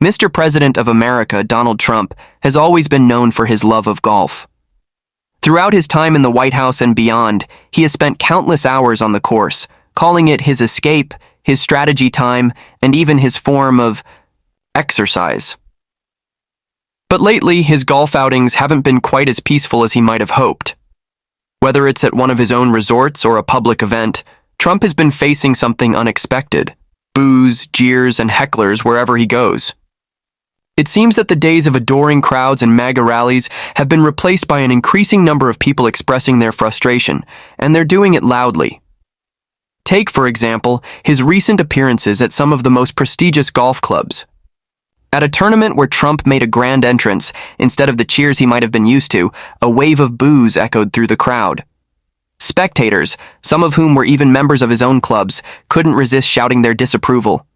Mr. President of America, Donald Trump, has always been known for his love of golf. Throughout his time in the White House and beyond, he has spent countless hours on the course, calling it his escape, his strategy time, and even his form of exercise. But lately, his golf outings haven't been quite as peaceful as he might have hoped. Whether it's at one of his own resorts or a public event, Trump has been facing something unexpected: boos, jeers, and hecklers wherever he goes. It seems that the days of adoring crowds and MAGA rallies have been replaced by an increasing number of people expressing their frustration, and they're doing it loudly. Take, for example, his recent appearances at some of the most prestigious golf clubs. At a tournament where Trump made a grand entrance, instead of the cheers he might have been used to, a wave of boos echoed through the crowd. Spectators, some of whom were even members of his own clubs, couldn't resist shouting their disapproval.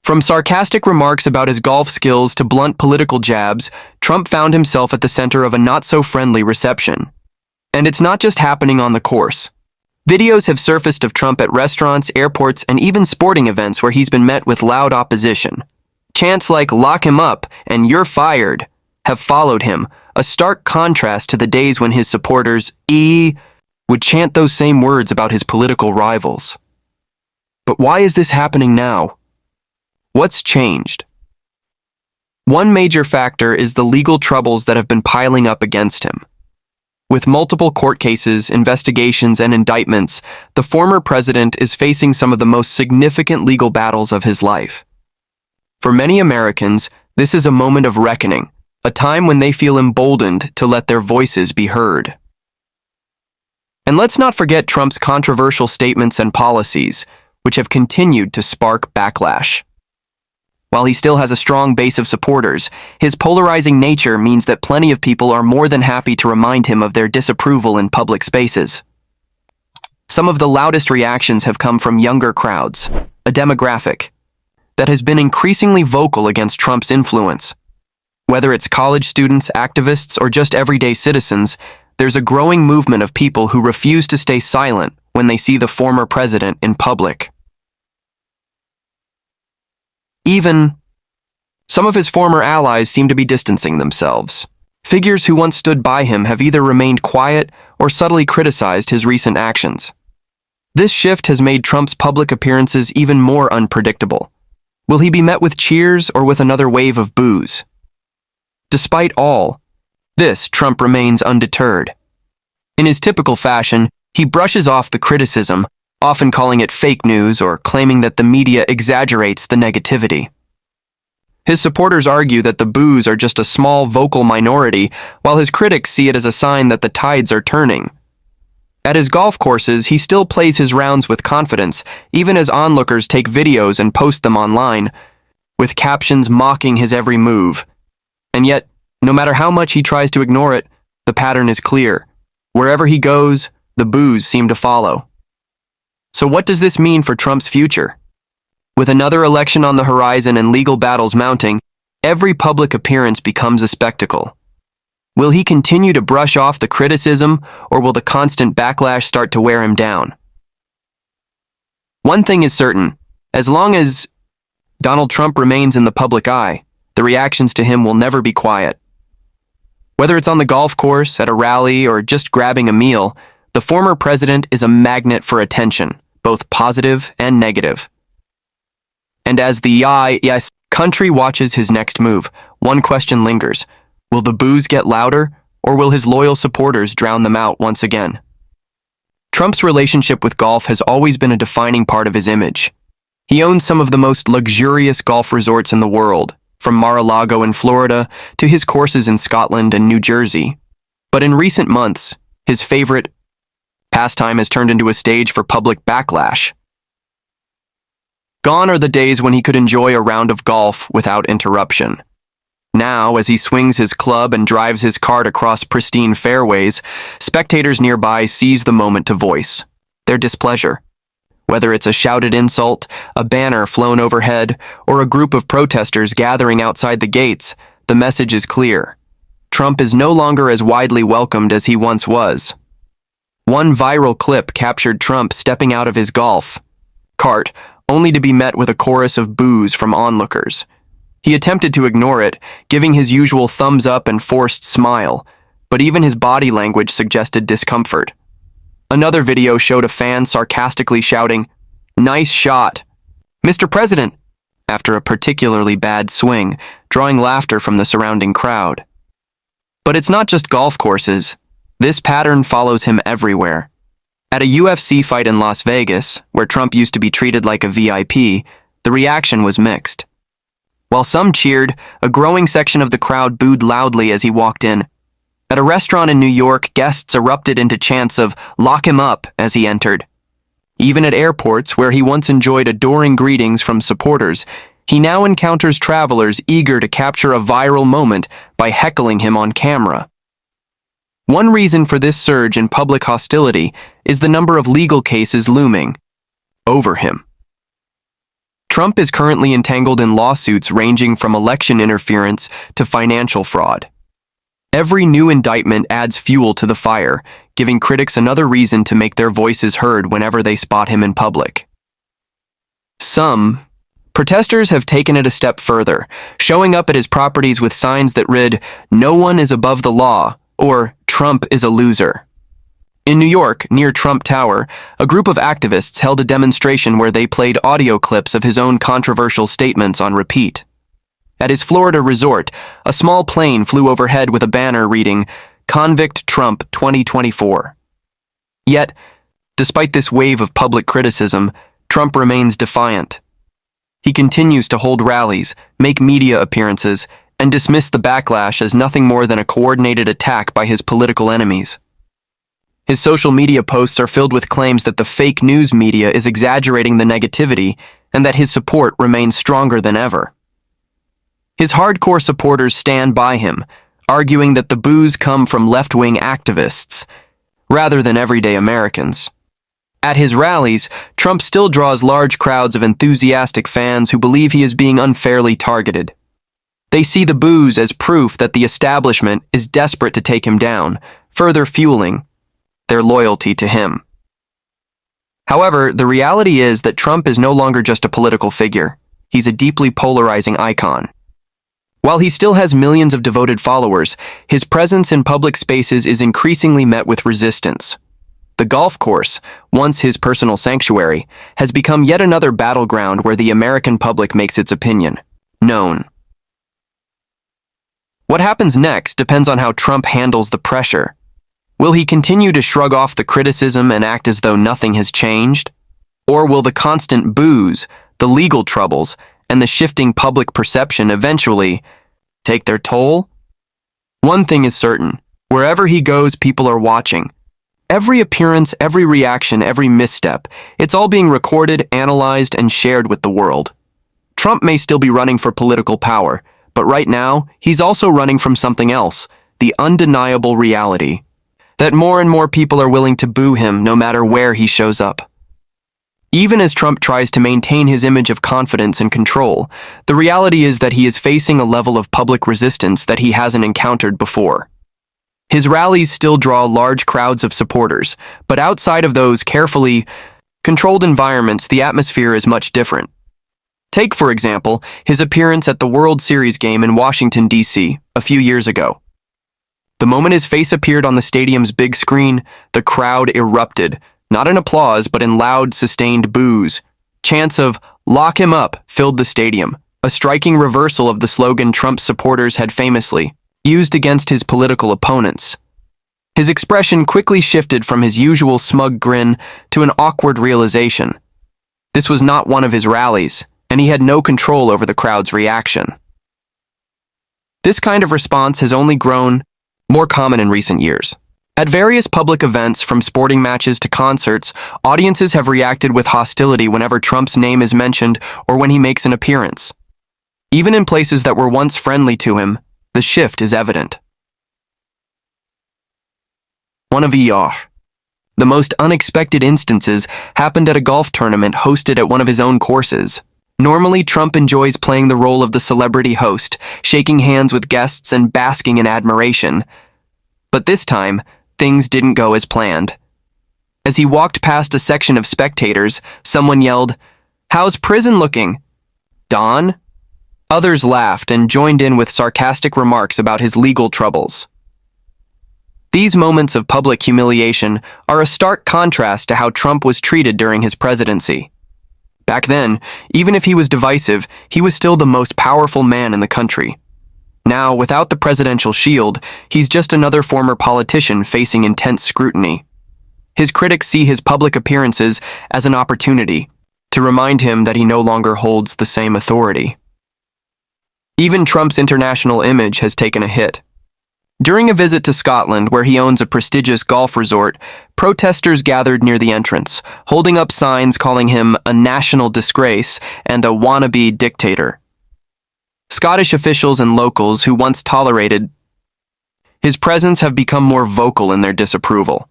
From sarcastic remarks about his golf skills to blunt political jabs, Trump found himself at the center of a not-so-friendly reception. And it's not just happening on the course. Videos have surfaced of Trump at restaurants, airports, and even sporting events where he's been met with loud opposition. Chants like "lock him up" and "you're fired" have followed him, a stark contrast to the days when his supporters would chant those same words about his political rivals. But why is this happening now? What's changed? One major factor is the legal troubles that have been piling up against him. With multiple court cases, investigations, and indictments, the former president is facing some of the most significant legal battles of his life. For many Americans, this is a moment of reckoning, a time when they feel emboldened to let their voices be heard. And let's not forget Trump's controversial statements and policies, which have continued to spark backlash. While he still has a strong base of supporters, his polarizing nature means that plenty of people are more than happy to remind him of their disapproval in public spaces. Some of the loudest reactions have come from younger crowds, a demographic that has been increasingly vocal against Trump's influence. Whether it's college students, activists, or just everyday citizens, there's a growing movement of people who refuse to stay silent when they see the former president in public. Even some of his former allies seem to be distancing themselves. Figures who once stood by him have either remained quiet or subtly criticized his recent actions. This shift has made Trump's public appearances even more unpredictable. Will he be met with cheers or with another wave of boos? Despite all this, Trump remains undeterred. In his typical fashion, he brushes off the criticism, often calling it fake news or claiming that the media exaggerates the negativity. His supporters argue that the boos are just a small vocal minority, while his critics see it as a sign that the tides are turning. At his golf courses, he still plays his rounds with confidence, even as onlookers take videos and post them online, with captions mocking his every move. And yet, no matter how much he tries to ignore it, the pattern is clear. Wherever he goes, the boos seem to follow. So what does this mean for Trump's future? With another election on the horizon and legal battles mounting, every public appearance becomes a spectacle. Will he continue to brush off the criticism, or will the constant backlash start to wear him down? One thing is certain: as long as Donald Trump remains in the public eye, the reactions to him will never be quiet. Whether it's on the golf course, at a rally, or just grabbing a meal, the former president is a magnet for attention, both positive and negative. And as the yes country watches his next move, one question lingers: will the boos get louder, or will his loyal supporters drown them out once again? Trump's relationship with golf has always been a defining part of his image. He owns some of the most luxurious golf resorts in the world, from Mar-a-Lago in Florida to his courses in Scotland and New Jersey. But in recent months, his favorite pastime has turned into a stage for public backlash. Gone are the days when he could enjoy a round of golf without interruption. Now, as he swings his club and drives his cart across pristine fairways, spectators nearby seize the moment to voice their displeasure. Whether it's a shouted insult, a banner flown overhead, or a group of protesters gathering outside the gates, the message is clear. Trump is no longer as widely welcomed as he once was. One viral clip captured Trump stepping out of his golf cart, only to be met with a chorus of boos from onlookers. He attempted to ignore it, giving his usual thumbs up and forced smile, but even his body language suggested discomfort. Another video showed a fan sarcastically shouting, "Nice shot, Mr. President," after a particularly bad swing, drawing laughter from the surrounding crowd. But it's not just golf courses. This pattern follows him everywhere. At a UFC fight in Las Vegas, where Trump used to be treated like a VIP, the reaction was mixed. While some cheered, a growing section of the crowd booed loudly as he walked in. At a restaurant in New York, guests erupted into chants of "Lock him up" as he entered. Even at airports, where he once enjoyed adoring greetings from supporters, he now encounters travelers eager to capture a viral moment by heckling him on camera. One reason for this surge in public hostility is the number of legal cases looming over him. Trump is currently entangled in lawsuits ranging from election interference to financial fraud. Every new indictment adds fuel to the fire, giving critics another reason to make their voices heard whenever they spot him in public. Some protesters have taken it a step further, showing up at his properties with signs that read, "No one is above the law," or "Trump is a loser." In New York, near Trump Tower, a group of activists held a demonstration where they played audio clips of his own controversial statements on repeat. At his Florida resort, a small plane flew overhead with a banner reading, "Convict Trump 2024. Yet, despite this wave of public criticism, Trump remains defiant. He continues to hold rallies, make media appearances, and dismiss the backlash as nothing more than a coordinated attack by his political enemies. His social media posts are filled with claims that the fake news media is exaggerating the negativity and that his support remains stronger than ever. His hardcore supporters stand by him, arguing that the boos come from left-wing activists, rather than everyday Americans. At his rallies, Trump still draws large crowds of enthusiastic fans who believe he is being unfairly targeted. They see the boos as proof that the establishment is desperate to take him down, further fueling their loyalty to him. However, the reality is that Trump is no longer just a political figure. He's a deeply polarizing icon. While he still has millions of devoted followers, his presence in public spaces is increasingly met with resistance. The golf course, once his personal sanctuary, has become yet another battleground where the American public makes its opinion known. What happens next depends on how Trump handles the pressure. Will he continue to shrug off the criticism and act as though nothing has changed? Or will the constant boos, the legal troubles, and the shifting public perception eventually take their toll? One thing is certain. Wherever he goes, people are watching. Every appearance, every reaction, every misstep, it's all being recorded, analyzed, and shared with the world. Trump may still be running for political power, but right now, he's also running from something else, the undeniable reality that more and more people are willing to boo him no matter where he shows up. Even as Trump tries to maintain his image of confidence and control, the reality is that he is facing a level of public resistance that he hasn't encountered before. His rallies still draw large crowds of supporters, but outside of those carefully controlled environments, the atmosphere is much different. Take, for example, his appearance at the World Series game in Washington, D.C., a few years ago. The moment his face appeared on the stadium's big screen, the crowd erupted, not in applause, but in loud, sustained boos. Chants of "Lock him up" filled the stadium, a striking reversal of the slogan Trump's supporters had famously used against his political opponents. His expression quickly shifted from his usual smug grin to an awkward realization. This was not one of his rallies, and he had no control over the crowd's reaction. This kind of response has only grown more common in recent years. At various public events, from sporting matches to concerts, audiences have reacted with hostility whenever Trump's name is mentioned or when he makes an appearance. Even in places that were once friendly to him, the shift is evident. One of the most unexpected instances happened at a golf tournament hosted at one of his own courses. Normally, Trump enjoys playing the role of the celebrity host, shaking hands with guests and basking in admiration. But this time, things didn't go as planned. As he walked past a section of spectators, someone yelled, "How's prison looking, Don?" Others laughed and joined in with sarcastic remarks about his legal troubles. These moments of public humiliation are a stark contrast to how Trump was treated during his presidency. Back then, even if he was divisive, he was still the most powerful man in the country. Now, without the presidential shield, he's just another former politician facing intense scrutiny. His critics see his public appearances as an opportunity to remind him that he no longer holds the same authority. Even Trump's international image has taken a hit. During a visit to Scotland, where he owns a prestigious golf resort, protesters gathered near the entrance, holding up signs calling him a national disgrace and a wannabe dictator. Scottish officials and locals who once tolerated his presence have become more vocal in their disapproval.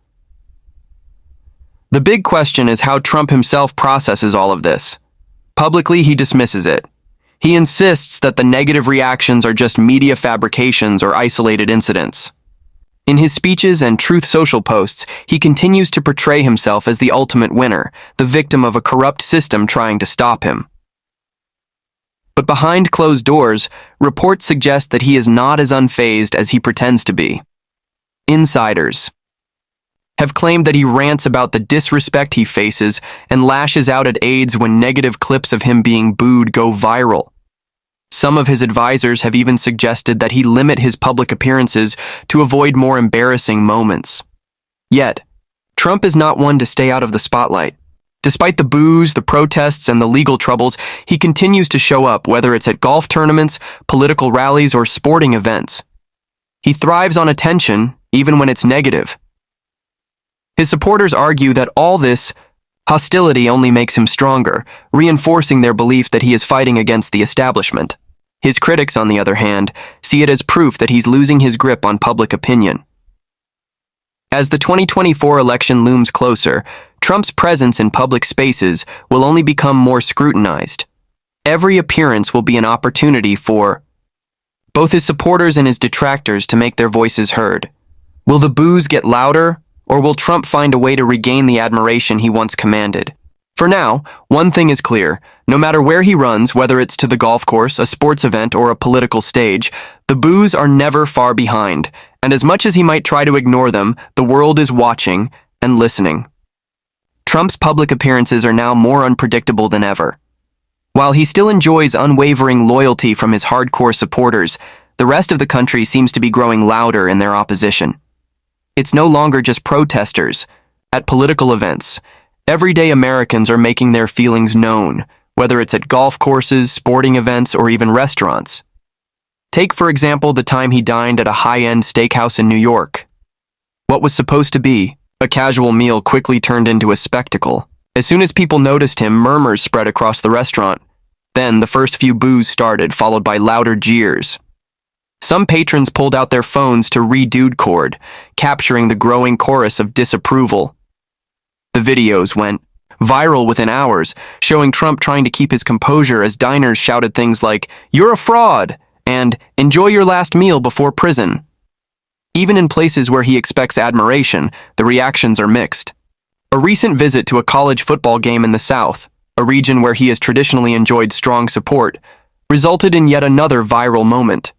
The big question is how Trump himself processes all of this. Publicly, he dismisses it. He insists that the negative reactions are just media fabrications or isolated incidents. In his speeches and Truth Social posts, he continues to portray himself as the ultimate winner, the victim of a corrupt system trying to stop him. But behind closed doors, reports suggest that he is not as unfazed as he pretends to be. Insiders have claimed that he rants about the disrespect he faces and lashes out at aides when negative clips of him being booed go viral. Some of his advisors have even suggested that he limit his public appearances to avoid more embarrassing moments. Yet, Trump is not one to stay out of the spotlight. Despite the boos, the protests, and the legal troubles, he continues to show up, whether it's at golf tournaments, political rallies, or sporting events. He thrives on attention, even when it's negative. His supporters argue that all this hostility only makes him stronger, reinforcing their belief that he is fighting against the establishment. His critics, on the other hand, see it as proof that he's losing his grip on public opinion. As the 2024 election looms closer, Trump's presence in public spaces will only become more scrutinized. Every appearance will be an opportunity for both his supporters and his detractors to make their voices heard. Will the boos get louder, or will Trump find a way to regain the admiration he once commanded? For now, one thing is clear. No matter where he runs, whether it's to the golf course, a sports event, or a political stage, the boos are never far behind, and as much as he might try to ignore them, the world is watching and listening. Trump's public appearances are now more unpredictable than ever. While he still enjoys unwavering loyalty from his hardcore supporters, the rest of the country seems to be growing louder in their opposition. It's no longer just protesters. At political events, everyday Americans are making their feelings known, whether it's at golf courses, sporting events, or even restaurants. Take, for example, the time he dined at a high-end steakhouse in New York. What was supposed to be a casual meal quickly turned into a spectacle. As soon as people noticed him, murmurs spread across the restaurant. Then the first few boos started, followed by louder jeers. Some patrons pulled out their phones to re-dude cord, capturing the growing chorus of disapproval. The videos went viral within hours, showing Trump trying to keep his composure as diners shouted things like, "You're a fraud," and "Enjoy your last meal before prison." Even in places where he expects admiration, the reactions are mixed. A recent visit to a college football game in the South, a region where he has traditionally enjoyed strong support, resulted in yet another viral moment.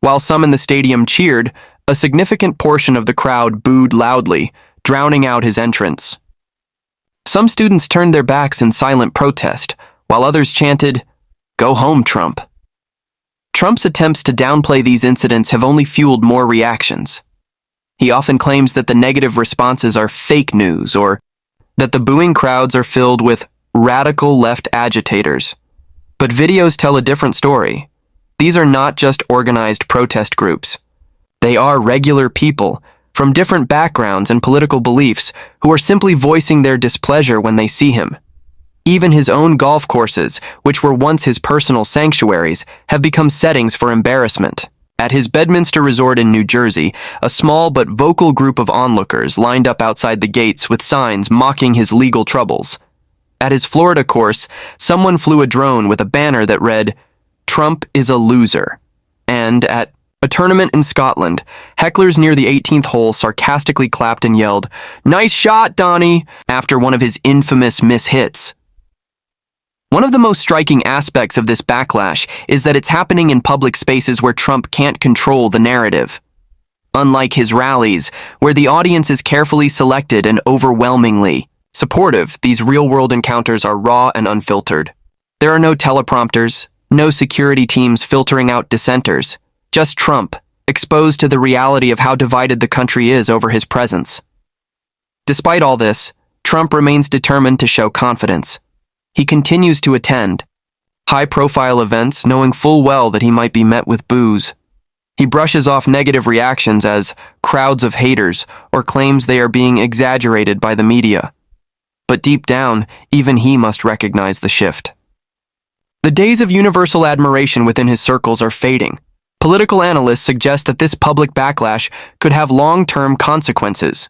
While some in the stadium cheered, a significant portion of the crowd booed loudly, drowning out his entrance. Some students turned their backs in silent protest, while others chanted, "Go home, Trump." Trump's attempts to downplay these incidents have only fueled more reactions. He often claims that the negative responses are fake news or that the booing crowds are filled with radical left agitators. But videos tell a different story. These are not just organized protest groups. They are regular people from different backgrounds and political beliefs who are simply voicing their displeasure when they see him. Even his own golf courses, which were once his personal sanctuaries, have become settings for embarrassment. At his Bedminster resort in New Jersey, a small but vocal group of onlookers lined up outside the gates with signs mocking his legal troubles. At his Florida course, someone flew a drone with a banner that read, "Trump is a loser." And at a tournament in Scotland, hecklers near the 18th hole sarcastically clapped and yelled, "Nice shot, Donnie," after one of his infamous mishits. One of the most striking aspects of this backlash is that it's happening in public spaces where Trump can't control the narrative. Unlike his rallies, where the audience is carefully selected and overwhelmingly supportive, these real-world encounters are raw and unfiltered. There are no teleprompters, no security teams filtering out dissenters, just Trump, exposed to the reality of how divided the country is over his presence. Despite all this, Trump remains determined to show confidence. He continues to attend high-profile events, knowing full well that he might be met with boos. He brushes off negative reactions as crowds of haters or claims they are being exaggerated by the media. But deep down, even he must recognize the shift. The days of universal admiration within his circles are fading. Political analysts suggest that this public backlash could have long-term consequences.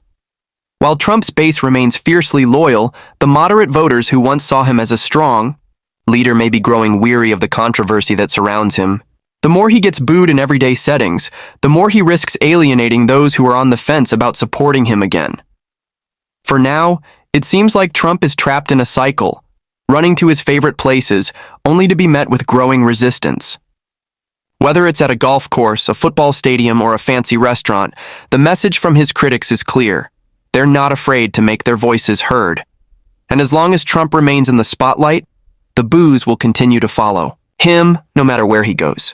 While Trump's base remains fiercely loyal, the moderate voters who once saw him as a strong leader may be growing weary of the controversy that surrounds him. The more he gets booed in everyday settings, the more he risks alienating those who are on the fence about supporting him again. For now, it seems like Trump is trapped in a cycle, running to his favorite places only to be met with growing resistance. Whether it's at a golf course, a football stadium, or a fancy restaurant, the message from his critics is clear. They're not afraid to make their voices heard. And as long as Trump remains in the spotlight, the boos will continue to follow him no matter where he goes.